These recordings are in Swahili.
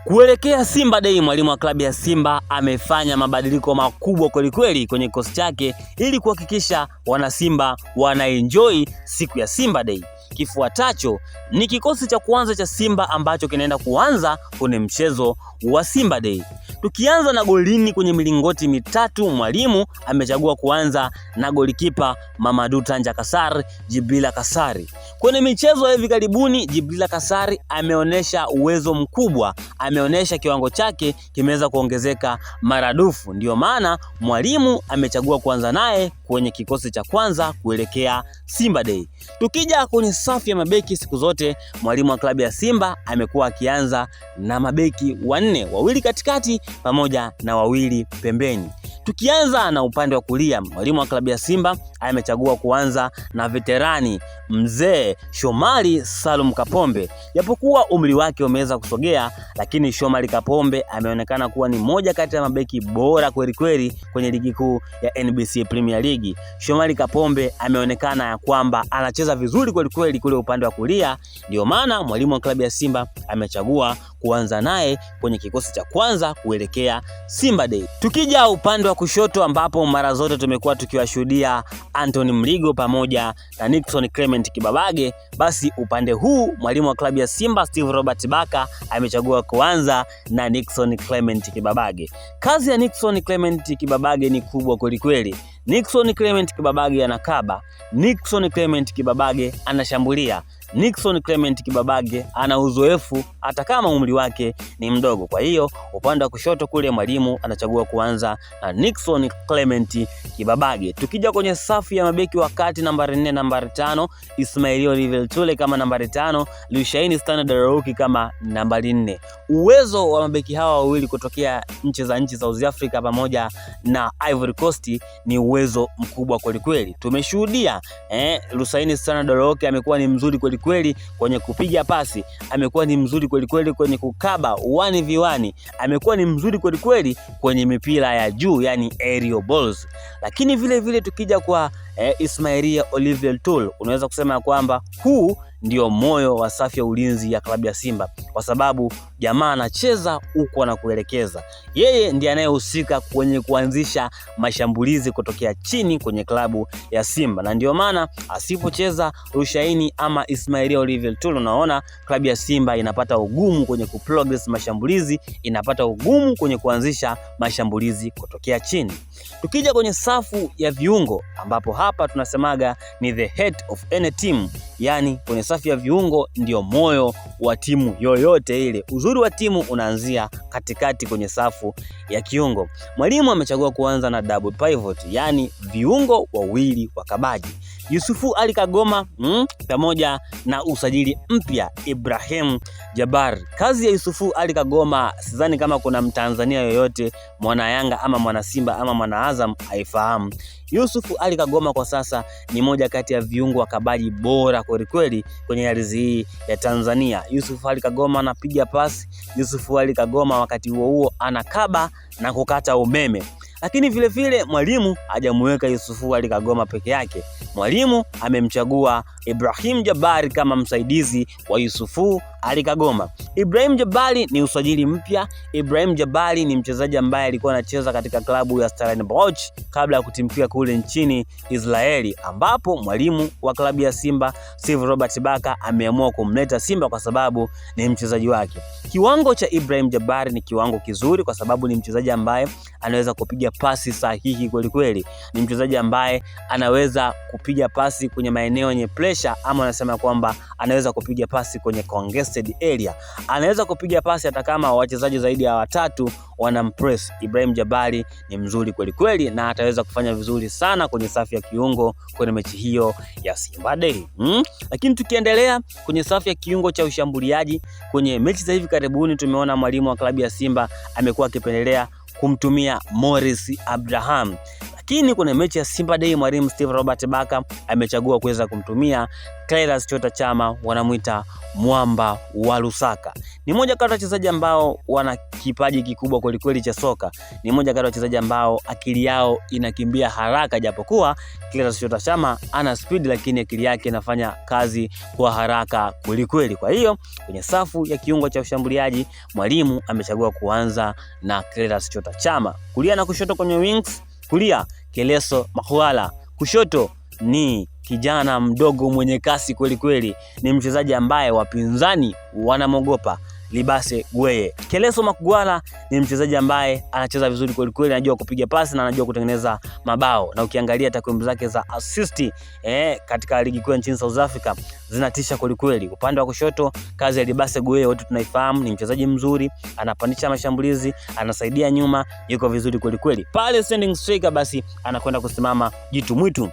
Kuelekea Simba Day, mwalimu wa klabu ya Simba amefanya mabadiliko makubwa kweli kwenye kikosi chake ili kuhakikisha wana Simba wanaenjoy siku ya Simba Day. Kifuatacho ni kikosi cha kwanza cha Simba ambacho kinaenda kuanza kwenye mchezo wa Simba Day. Tukianza na golini kwenye milingoti mitatu, mwalimu amechagua kuanza na golikipa Mamadou Tanja Kasar Djibrila Kasari. Kwenye michezo ya hivi karibuni, Djibrila Kasari ameonyesha uwezo mkubwa, ameonyesha kiwango chake kimeweza kuongezeka maradufu. Ndio maana mwalimu amechagua kuanza naye kwenye kikosi cha kwanza kuelekea Simba Day. Tukija kwenye safu ya mabeki, siku zote mwalimu wa klabu ya Simba amekuwa akianza na mabeki wanne, wawili katikati pamoja na wawili pembeni. Tukianza na upande wa kulia, mwalimu wa klabu ya Simba amechagua kuanza na veterani mzee Shomari Salum Kapombe. Japokuwa umri wake umeweza kusogea, lakini Shomari Kapombe ameonekana kuwa ni moja kati ya mabeki bora kweli kwenye ligi kuu ya NBC Premier League. Shomari Kapombe ameonekana ya kwamba anacheza vizuri kweli kule upande wa kulia, ndio maana mwalimu wa klabu ya Simba amechagua kuanza naye kwenye kikosi cha kwanza kuelekea Simba Day. Tukija upande wa kushoto, ambapo mara zote tumekuwa tukiwashuhudia Anthony Mligo pamoja na Nixon Clement Kibabage, basi upande huu mwalimu wa klabu ya Simba Steve Robert Baka amechagua kuanza na Nixon Clement Kibabage. Kazi ya Nixon Clement Kibabage ni kubwa kweli. Nixon Clement Kibabage anakaba, Nixon Clement Kibabage anashambulia, Nixon Clement Kibabage ana uzoefu hata kama umri wake ni mdogo. Kwa hiyo upande wa kushoto kule mwalimu anachagua kuanza na Nixon Clement Kibabage. Tukija kwenye safu ya mabeki wakati, nambari 4 nambari 5 Ismail Olivier Tule kama nambari 5, Lushaini Stani Darouki kama nambari 4. Uwezo wa mabeki hawa wawili kutokea nchi za South Africa pamoja na Ivory Coast ni uwezo mkubwa kweli. Tumeshuhudia Lushaini Stani Darouki amekuwa ni mzuri kweli kwenye kupiga pasi, amekuwa ni mzuri kweli kwenye kukaba 1v1, amekuwa ni mzuri kweli kwenye mipira ya juu, yani aerial balls. Lakini vile tukija kwa Ismail Olivier Tule, unaweza kusema kwamba huu ndio moyo wa safu ya ulinzi ya klabu ya Simba, kwa sababu jamaa anacheza huko na kuelekeza. Yeye ndiye anayehusika kwenye kuanzisha mashambulizi kutokea chini kwenye klabu ya Simba, na ndio maana asipocheza Lushaini ama Ismail Olivier Tule, unaona klabu ya Simba inapata ugumu kwenye kuprogress mashambulizi, inapata ugumu kwenye kuanzisha mashambulizi kutokea chini. Tukija kwenye safu ya viungo, ambapo hapa tunasemaga ni the head of any team, yani kwenye safu ya viungo ndio moyo wa timu yoyote ile. Uzuri wa timu unaanzia katikati kwenye safu ya kiungo. Mwalimu amechagua kuanza na double pivot, yani viungo wawili wakabaji, Yusufu Ali Kagoma pamoja na usajili mpya Ibrahim Jabbar. Kazi ya Yusufu Ali Kagoma sidhani kama kuna Mtanzania yoyote, mwana Yanga ama mwana Simba ama mwana Azam haifahamu. Yusufu Ali Kagoma kwa sasa ni moja kati ya viungo wakabaji bora kweli kwenye ardhi hii ya Tanzania. Yusufu Ali Kagoma anapiga pasi, Yusufu Ali Kagoma wakati huo anakaba na kukata umeme. Lakini vile mwalimu hajamuweka Yusufu Ali Kagoma peke yake. Mwalimu amemchagua Ibrahim Jabbar kama msaidizi wa Yusufu Ali Kagoma. Ibrahim Jabbar ni usajili mpya. Ibrahim Jabbar ni mchezaji ambaye alikuwa anacheza katika klabu ya Stellenbosch kabla ya kutimkia kule nchini Israeli, ambapo mwalimu wa klabu ya Simba Steve Robert Baka ameamua kumleta Simba kwa sababu ni mchezaji wake. Kiwango cha Ibrahim Jabbar ni kiwango kizuri kwa sababu ni mchezaji ambaye anaweza kupiga pasi sahihi kweli. Ni mchezaji ambaye anaweza kupiga pasi kwenye maeneo yenye pressure, ama anasema kwamba anaweza kupiga pasi kwenye congested area. Anaweza kupiga pasi hata kama wachezaji zaidi ya watatu wanampress. Ibrahim Jabbar ni mzuri kweli na ataweza kufanya vizuri sana kwenye safu ya kiungo kwenye mechi hiyo ya Simba Day. Lakini tukiendelea kwenye safu ya kiungo cha ushambuliaji, kwenye mechi za hivi karibuni tumeona mwalimu wa klabu ya Simba amekuwa akipendelea kumtumia Morris Abraham. Lakini kwenye mechi ya Simba Day mwalimu Steve Robert Baka amechagua kuweza kumtumia Clatous Chota Chama, wanamuita mwamba wa Lusaka. Ni mmoja kati ya wachezaji ambao wana kipaji kikubwa kweli cha soka. Ni mmoja kati ya wachezaji ambao akili yao inakimbia haraka, japokuwa Clatous Chota Chama ana speed, lakini akili yake inafanya kazi kwa haraka kweli. Kwa hiyo kwenye safu ya kiungo cha ushambuliaji mwalimu amechagua kuanza na Clatous Chota Chama. Kulia na kushoto kwenye wings, kulia Keleso Makwala, kushoto ni kijana mdogo mwenye kasi kweli. Ni mchezaji ambaye wapinzani wanamogopa, Libase Gweye. Keleso Makwala ni mchezaji ambaye anacheza vizuri kweli, anajua kupiga pasi na anajua kutengeneza mabao. Na ukiangalia takwimu zake za assist katika ligi kuu nchini South Africa zinatisha kweli. Upande wa kushoto kazi ya Libase Gweye wote tunaifahamu, ni mchezaji mzuri, anapandisha mashambulizi, anasaidia nyuma, yuko vizuri kweli. Pale standing striker basi anakwenda kusimama jitu mwitu,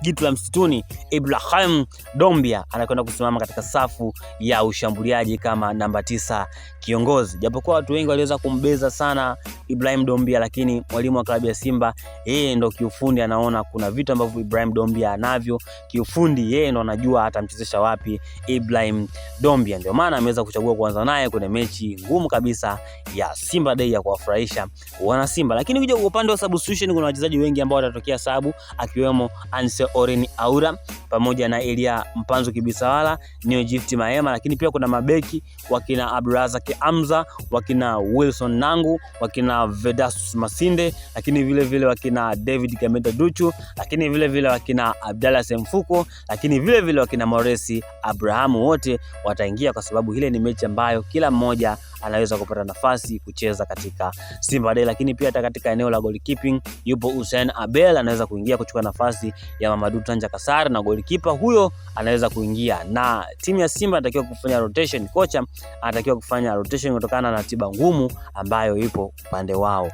jitu la msituni, Ibrahim Dombia anakwenda kusimama katika safu ya ushambuliaji kama namba 9 kiongozi. Japokuwa watu wengi waliweza kumbeza sana Ibrahim Dombia, lakini mwalimu wa klabu ya Simba yeye ndo kiufundi anaona kuna vitu ambavyo Ibrahim Dombia anavyo kiufundi, yeye ndo anajua atamchezesha wapi Ibrahim Dombia. Ndio maana ameweza kuchagua kuanza naye kwenye mechi ngumu kabisa ya Simba Day ya kuwafurahisha wana Simba. Lakini ukija kwa upande wa substitution, kuna wachezaji wengi ambao watatokea sabu, akiwemo Anse Oren Aura pamoja na Elia Mpanzu Kibisawala, Neo Gift Mahema, lakini pia kuna mabeki wakina Abdurazak Hamza, wakina Wilson Nangu, wakina Vedasus Masinde, lakini vile wakina David Kameta Duchu, lakini vile wakina Abdallah Semfuko, lakini vile wakina Moresi Abraham. Wote wataingia kwa sababu ile ni mechi ambayo kila mmoja anaweza kupata nafasi kucheza katika Simba Day. Lakini pia hata katika eneo la goalkeeping yupo Hussein Abel, anaweza kuingia kuchukua nafasi ya Mamadou Tanja Kasar, na goalkeeper huyo anaweza kuingia. Na timu ya Simba inatakiwa kufanya rotation, kocha anatakiwa kufanya rotation kutokana na ratiba ngumu ambayo ipo upande wao.